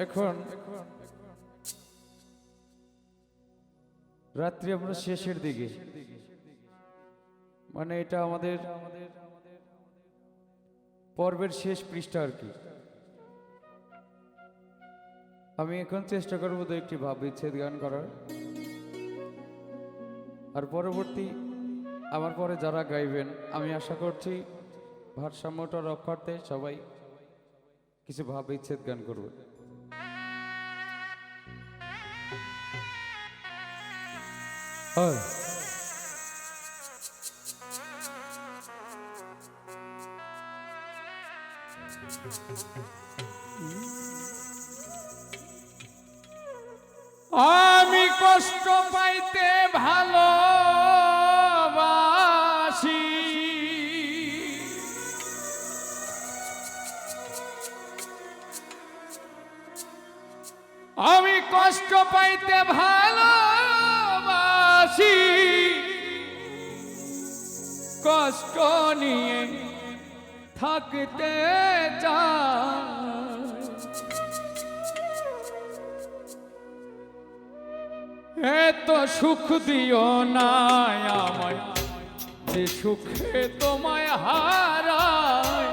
এখন রাত্রি আমরা শেষের দিকে, মানে এটা আমাদের পর্বের শেষ পৃষ্ঠা আর কি। আমি এখন চেষ্টা করবো তো একটি ভাব বিচ্ছেদ গান করার, আর পরবর্তী আমার পরে যারা গাইবেন আমি আশা করছি ভারসাম্যটা রক্ষার্থে সবাই কিছু ভাব বিচ্ছেদ গান করবে। আমি কষ্ট পাইতে ভালোবাসি, আমি কষ্ট পাইতে ভালোবাসি, কষ্ট নিয়ে থাকতে চাই, এত সুখ দিও না আমায় যে সুখে তোমায় হারায়,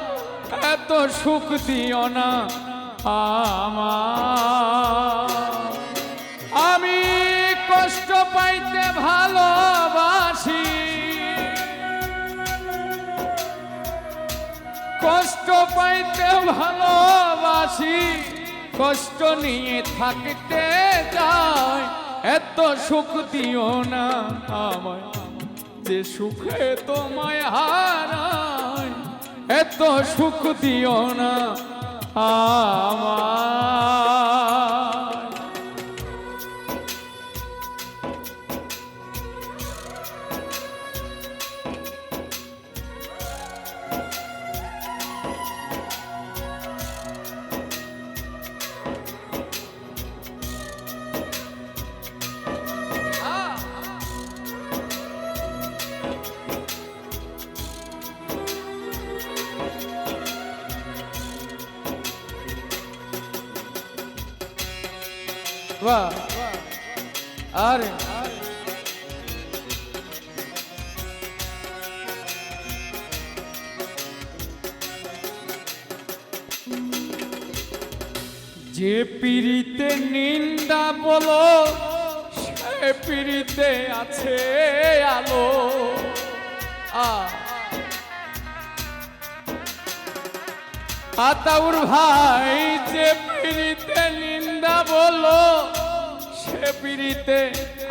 এত সুখ দিও না আমায়। আমি কষ্ট পাইতে ভালোবাসি, কষ্ট পাইতে ভালোবাসি, কষ্ট নিয়ে থাকতে চাই, এত সুখ দিও না আমায় যে সুখে তোমায় হারায়, এত সুখ দিও না আমায়। वाह अरे जे पीड़िते निंदा बोलो से पीड़िते आछे आलो आताउर भाई जे पीड़िते निंदा बोलो से पीड़िते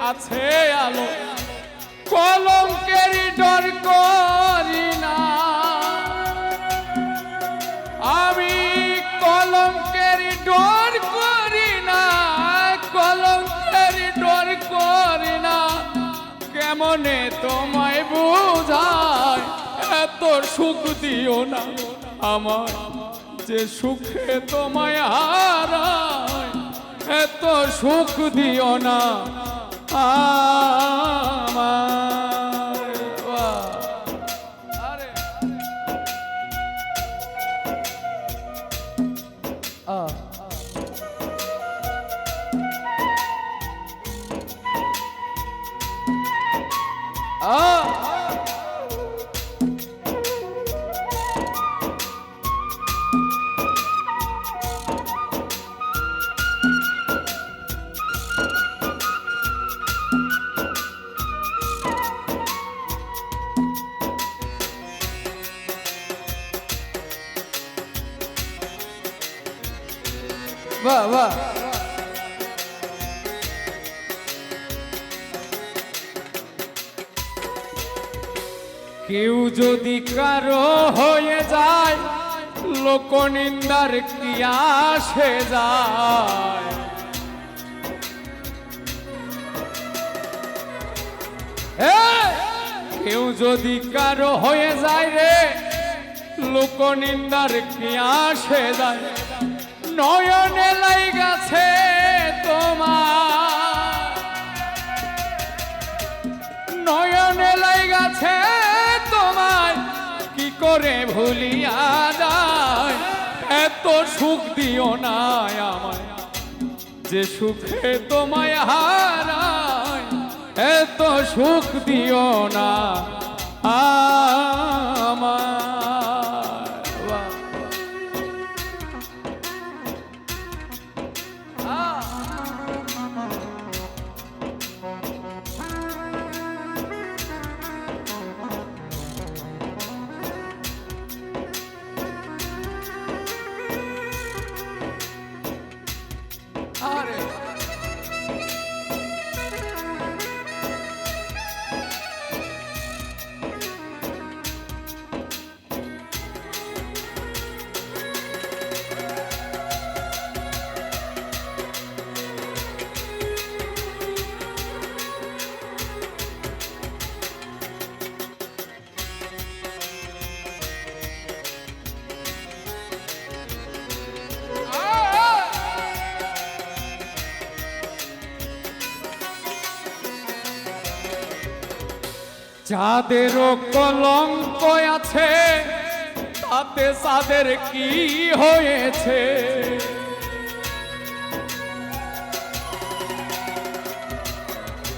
आछे आलो कलंकेर डर करी ना आमी कलंकेर डर करी ना कलंकेर डर करी ना केमने तोमाय बुझाय एत सुख दिओ ना आमार जे सुखे तोमाय हाराय एत सुख दिओ ना वाह वाह केउ जदि कारो होये जाय लोकनिंदार कि आसे जाय केउ जदि कारो होये जाय रे লোকনিন্দার কি আসে যায় নয়নে লাইগাছে তোমার নয়নে লাইগাছে তোমায় কি করে ভুলিয়া যায় এত সুখ দিও না আমায় যে সুখে তোমায় হারায় এত সুখ দিও না আমায় আরে যাদেরও কলঙ্ক আছে তাতে তাদের কি হয়েছে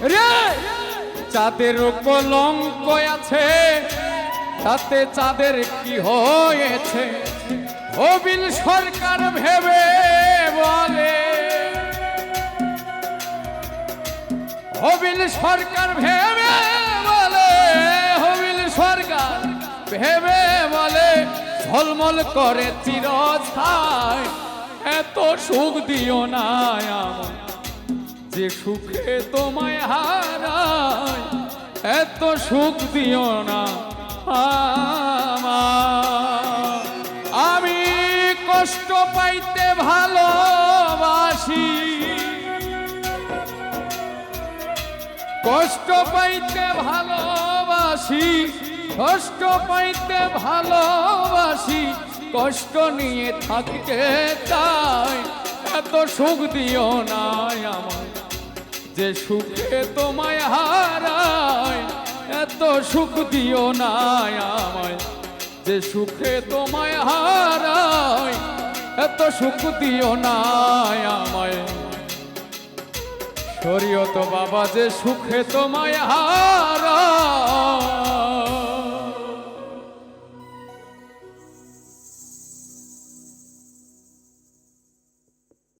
রে যাদেরও কলঙ্ক আছে তাতে তাদের কি হয়েছে অবিল সরকার ভেবে বলে অবিল সরকার ভেবে সরকার ভেবে বলে ঝলমল করে চিরস্থায় এত সুখ দিও না আমায় যে সুখে তোমায় হারায় এত সুখ দিও না আমায় আমি কষ্ট পাইতে ভালোবাসি কষ্ট পাইতে ভালোবাসি কষ্ট পাইতে ভালোবাসি কষ্ট নিয়ে থাকতে চাই এত সুখ দিও না আমায় যে সুখে তোমায় হারায় এত সুখ দিও না আমায় যে সুখে তোমায় হারায় এত সুখ দিও না আমায় শরীয়ত বাবা যে সুখে তোমায় হারায়